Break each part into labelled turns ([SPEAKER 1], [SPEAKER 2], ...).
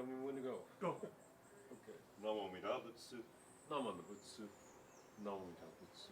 [SPEAKER 1] tell me when to go.
[SPEAKER 2] Go.
[SPEAKER 1] Okay. Namo Amida Butsu. Namo Butsu. Namo Amida Butsu.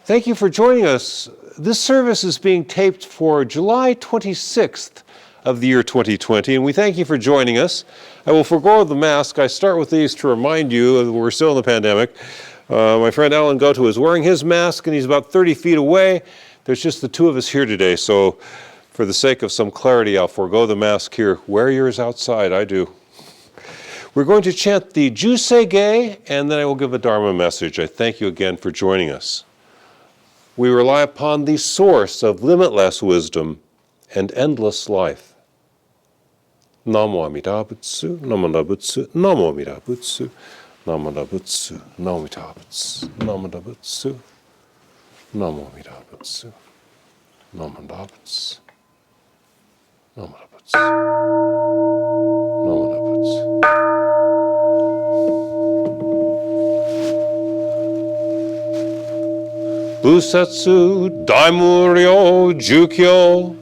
[SPEAKER 3] Thank you for joining us. This service is being taped for July 26th of the year 2020, and we thank you for joining us. I will forego the mask. I start with these to remind you that we're still in the pandemic. My friend Alan Goto is wearing his mask, and he's about 30 feet away. There's just the two of us here today, so for the sake of some clarity, I'll forego the mask here. Wear yours outside, I do. We're going to chant the Juseige, and then I will give a Dharma message. I thank you again for joining us. We rely upon the source of limitless wisdom and endless life. Namo Amida Butsu, Namo Amida Butsu, Namo Amida Butsu, Namo Amida Butsu, Namo Amida Butsu, Namo Amida Butsu, Namo Amida Butsu, Namo Amida Butsu, Namo Amida Butsu, Namo Amida Butsu. Busetsu Daimuryo Jukyo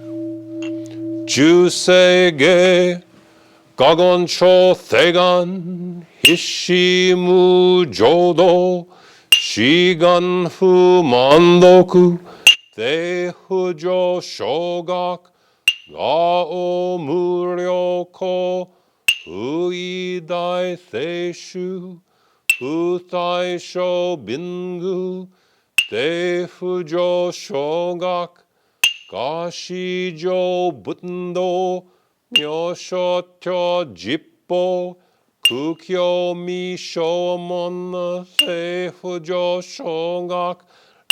[SPEAKER 3] Juseige Gagoncho Thegan His-shi Jodo Shiganfu Mandoku Tehujo Shogak Gao Muryoko Uidai Seishu Utai Sho Bingu Tefujo Shogak Gashijo Bundo Myosho Jippo Kukyo Mishomon Tefujo Shogak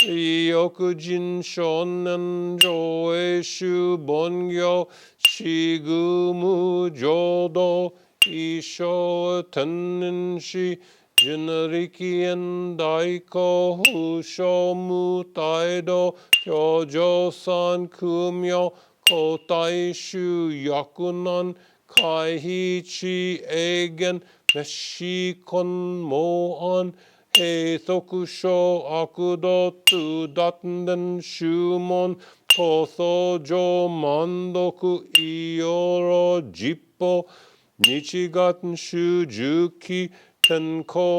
[SPEAKER 3] Ryokujin Shonen Joeshu Bongyo Shigumu Jodo Isho Teninshi Riki and Daiko Husho Mutaido Kyojo San Kumyo Kotai Shu Yakunan Kaihichi Egen Messhi Kon Moan Heisokusho Akudo Tu Datten Shumon Kosojo Mandoku Ioro Jippo Nichi Shujuki Tenko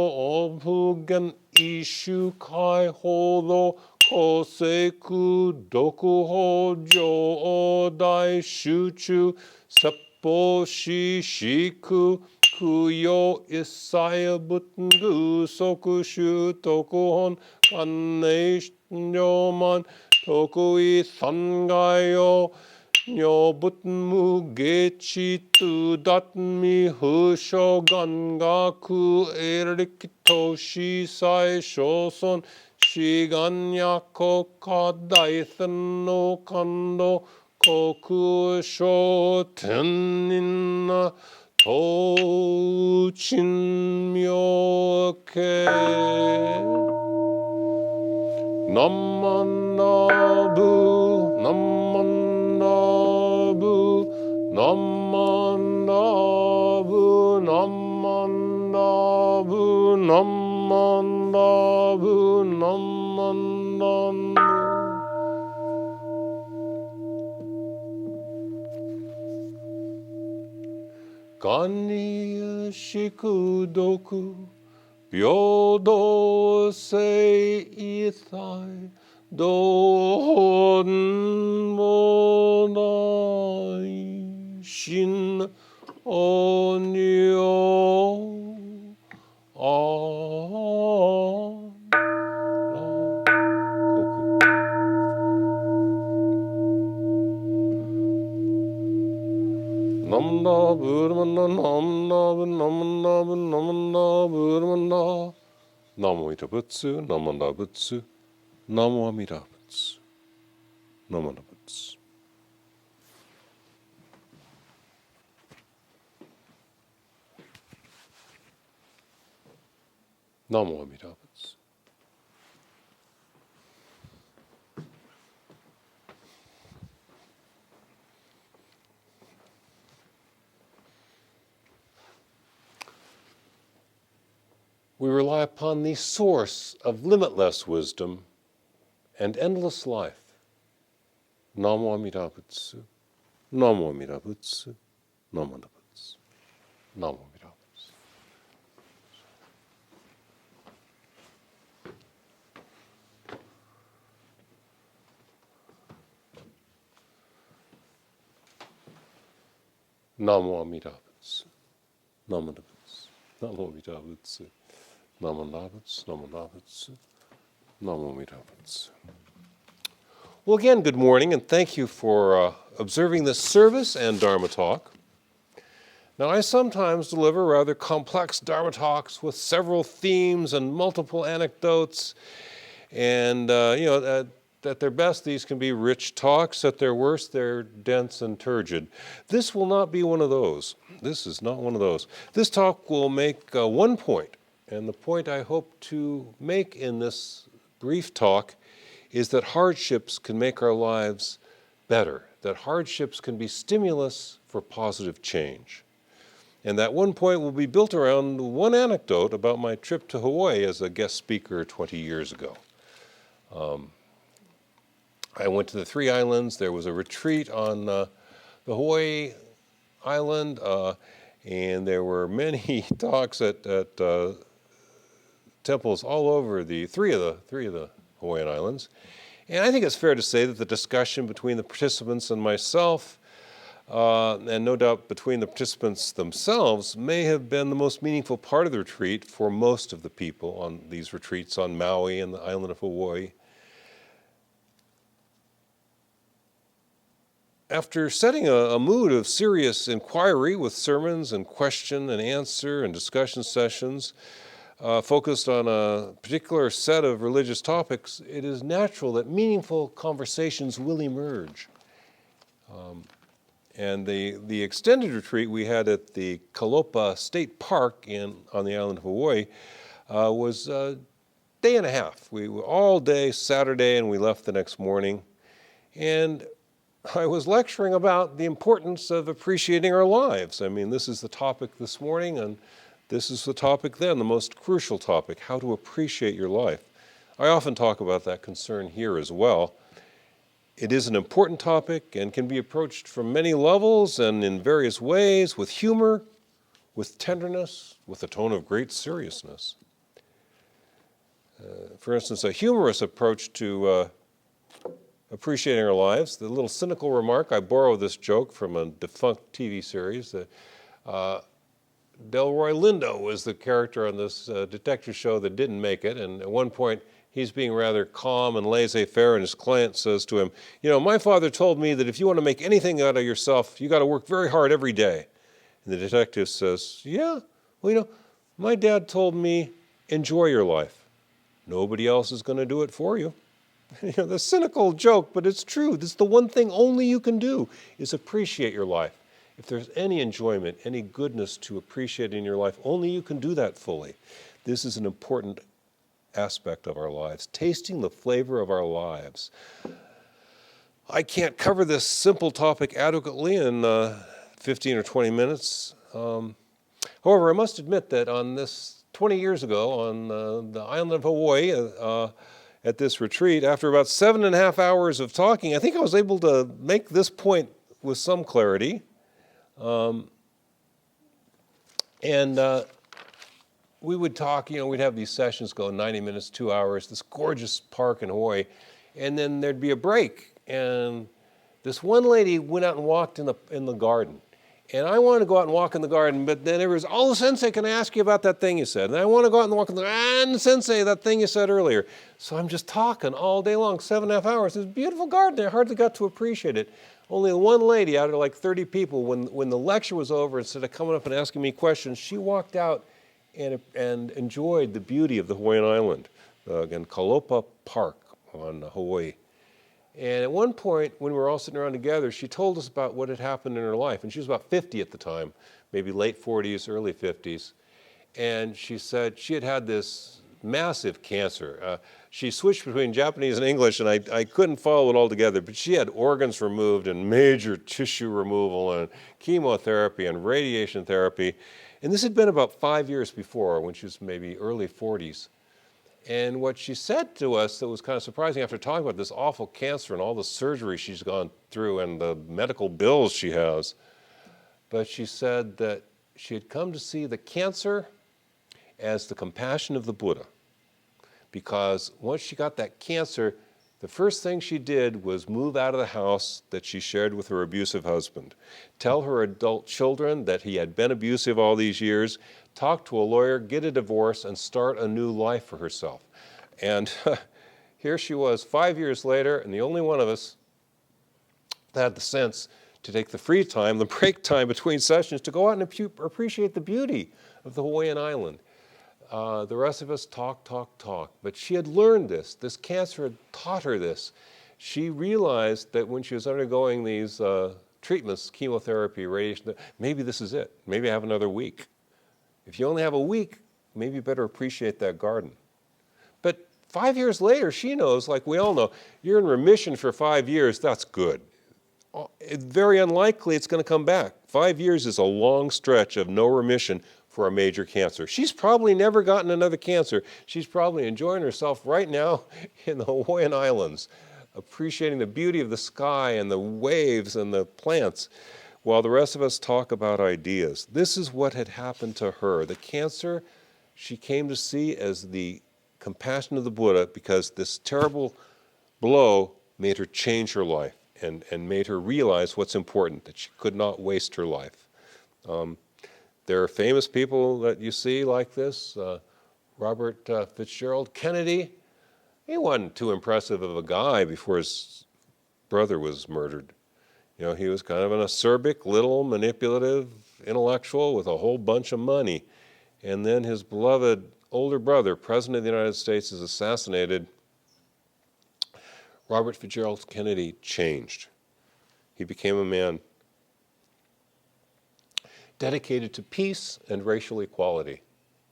[SPEAKER 3] Obugen Ishu Kai Holo Koseku Doku Hojo Odai Shuchu Seppo Shishiku Kuyo Isaya Butengu Soku Shu Tokuhon Kanei Nyoman Tokui Sangayo Nyo Butmu Gechi Tu Datmi Husho Gangaku Erikito Shisai Shoson Shiganyako Kadaithan no Kando Koku Sho Tenin Tochin Myoke Namanabu, namanabu, namanabu, namanabu, namanabu, namanabu. Kani shikudoku, Jodo Shinshu Dharma Shin Onyo Namna Burmana Namna Namna Namna Burmana Namo Ita Butsu, Namanda Butsu, Namo Amida Butsu, Namanda Butsu. Namo Amida Butsu. We rely upon the source of limitless wisdom and endless life. Namo Amida Butsu, Namo Amida Butsu, Namo Amida Butsu, Namo Amida Butsu. Namo Amida Butsu, Namo Amida Butsu, Namo Amida Butsu. Namo Nabutsu, Namo Nabutsu, Namo Midabutsu. Well, again, good morning, and thank you for observing this service and Dharma talk. Now, I sometimes deliver rather complex Dharma talks with several themes and multiple anecdotes, and at their best, these can be rich talks. At their worst, they're dense and turgid. This will not be one of those. This is not one of those. This talk will make one point. And the point I hope to make in this brief talk is that hardships can make our lives better, that hardships can be stimulus for positive change. And that one point will be built around one anecdote about my trip to Hawaii as a guest speaker 20 years ago. I went to the three islands. There was a retreat on the Hawaii island, and there were many talks at temples all over the three of the Hawaiian Islands. And I think it's fair to say that the discussion between the participants and myself, and no doubt between the participants themselves, may have been the most meaningful part of the retreat for most of the people on these retreats on Maui and the island of Hawaii. After setting a mood of serious inquiry with sermons and question and answer and discussion sessions, focused on a particular set of religious topics, it is natural that meaningful conversations will emerge. And the extended retreat we had at the Kalopa State Park on the island of Hawaii was a day and a half. We were all day Saturday, and we left the next morning. And I was lecturing about the importance of appreciating our lives. I mean, this is the topic this morning, and this is the topic then, the most crucial topic, how to appreciate your life. I often talk about that concern here as well. It is an important topic and can be approached from many levels and in various ways, with humor, with tenderness, with a tone of great seriousness. For instance, a humorous approach to appreciating our lives, the little cynical remark, I borrow this joke from a defunct TV series, Delroy Lindo was the character on this detective show that didn't make it, and at one point he's being rather calm and laissez-faire, and his client says to him, my father told me that if you want to make anything out of yourself, you got to work very hard every day. And the detective says, yeah, well, my dad told me, enjoy your life. Nobody else is going to do it for you. The cynical joke, but it's true. This is the one thing only you can do, is appreciate your life. If there's any enjoyment, any goodness to appreciate in your life, only you can do that fully. This is an important aspect of our lives, tasting the flavor of our lives. I can't cover this simple topic adequately in 15 or 20 minutes. However, I must admit that on this 20 years ago on the island of Hawaii at this retreat, after about 7.5 hours of talking, I think I was able to make this point with some clarity. We would talk, we'd have these sessions go 90 minutes, 2 hours, this gorgeous park in Hawaii, and then there'd be a break. And this one lady went out and walked in the garden. And I wanted to go out and walk in the garden, but then there was, oh, Sensei, can I ask you about that thing you said? And I want to go out and walk in the garden, and Sensei, that thing you said earlier. So I'm just talking all day long, 7.5 hours. It's a beautiful garden. I hardly got to appreciate it. Only one lady out of like 30 people, when the lecture was over, instead of coming up and asking me questions, she walked out and enjoyed the beauty of the Hawaiian island, again, Kalopa Park on Hawaii. And at one point, when we were all sitting around together, she told us about what had happened in her life. And she was about 50 at the time, maybe late 40s, early 50s. And she said she had had this massive cancer. She switched between Japanese and English, and I couldn't follow it all together. But she had organs removed and major tissue removal and chemotherapy and radiation therapy. And this had been about 5 years before, when she was maybe early 40s. And what she said to us that was kind of surprising after talking about this awful cancer and all the surgery she's gone through and the medical bills she has, but she said that she had come to see the cancer as the compassion of the Buddha. Because once she got that cancer, the first thing she did was move out of the house that she shared with her abusive husband, tell her adult children that he had been abusive all these years, talk to a lawyer, get a divorce, and start a new life for herself. And here she was 5 years later, and the only one of us that had the sense to take the free time, the break time between sessions, to go out and appreciate the beauty of the Hawaiian island. The rest of us talk. But she had learned this. This cancer had taught her this. She realized that when she was undergoing these treatments, chemotherapy, radiation, maybe this is it. Maybe I have another week. If you only have a week, maybe you better appreciate that garden. But 5 years later, she knows, like we all know, you're in remission for 5 years, that's good. It's very unlikely it's going to come back. 5 years is a long stretch of no remission for a major cancer. She's probably never gotten another cancer. She's probably enjoying herself right now in the Hawaiian Islands, appreciating the beauty of the sky and the waves and the plants, while the rest of us talk about ideas. This is what had happened to her. The cancer she came to see as the compassion of the Buddha, because this terrible blow made her change her life and made her realize what's important, that she could not waste her life. There are famous people that you see like this. Robert Fitzgerald Kennedy, he wasn't too impressive of a guy before his brother was murdered. He was kind of an acerbic, little, manipulative intellectual with a whole bunch of money. And then his beloved older brother, President of the United States, is assassinated. Robert Fitzgerald Kennedy changed. He became a man dedicated to peace and racial equality.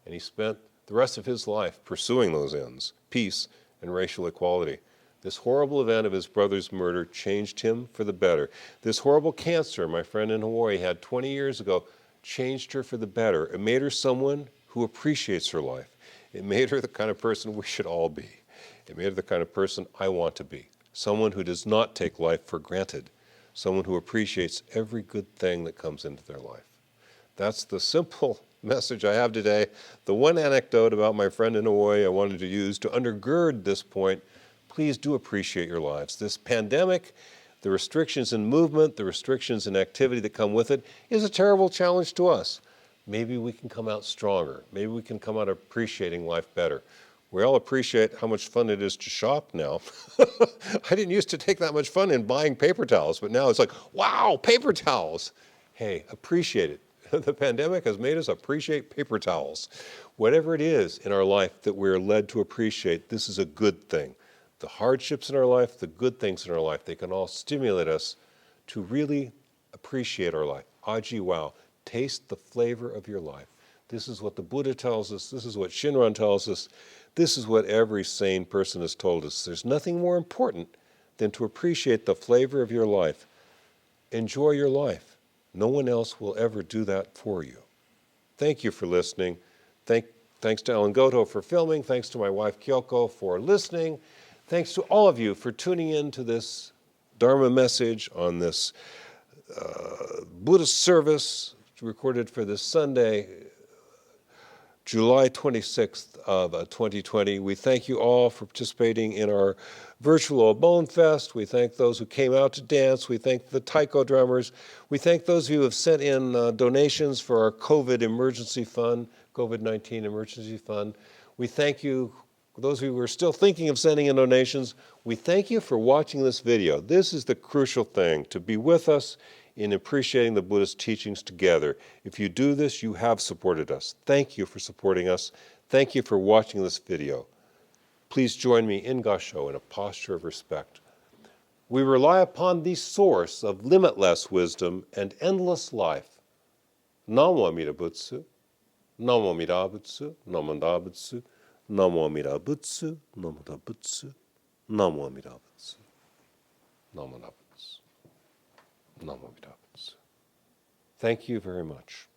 [SPEAKER 3] And he spent the rest of his life pursuing those ends, peace and racial equality. This horrible event of his brother's murder changed him for the better. This horrible cancer my friend in Hawaii had 20 years ago changed her for the better. It made her someone who appreciates her life. It made her the kind of person we should all be. It made her the kind of person I want to be. Someone who does not take life for granted. Someone who appreciates every good thing that comes into their life. That's the simple message I have today. The one anecdote about my friend in Hawaii I wanted to use to undergird this point. Please do appreciate your lives. This pandemic, the restrictions in movement, the restrictions in activity that come with it, is a terrible challenge to us. Maybe we can come out stronger. Maybe we can come out appreciating life better. We all appreciate how much fun it is to shop now. I didn't used to take that much fun in buying paper towels, but now it's like, wow, paper towels. Hey, appreciate it. The pandemic has made us appreciate paper towels. Whatever it is in our life that we're led to appreciate, this is a good thing. The hardships in our life, the good things in our life, they can all stimulate us to really appreciate our life. Aji wow, taste the flavor of your life. This is what the Buddha tells us. This is what Shinran tells us. This is what every sane person has told us. There's nothing more important than to appreciate the flavor of your life. Enjoy your life. No one else will ever do that for you. Thank you for listening. Thanks to Ellen Goto for filming. Thanks to my wife Kyoko for listening. Thanks to all of you for tuning in to this Dharma message on this Buddhist service recorded for this Sunday, July 26th of 2020. We thank you all for participating in our virtual Bone Fest. We thank those who came out to dance. We thank the taiko drummers. We thank those of you who have sent in donations for our COVID emergency fund, COVID-19 emergency fund. We thank you, those of you who are still thinking of sending in donations. We thank you for watching this video. This is the crucial thing, to be with us in appreciating the Buddhist teachings together. If you do this, you have supported us. Thank you for supporting us. Thank you for watching this video. Please join me in Gassho in a posture of respect. We rely upon the source of limitless wisdom and endless life. Namo Amida Butsu, Namo Amida Butsu, Namo Amida Butsu, Namo Amida Butsu, Namo Amida Butsu, Namo Amida Butsu, Namo Amida Butsu, Namo Amida Butsu. Thank you very much.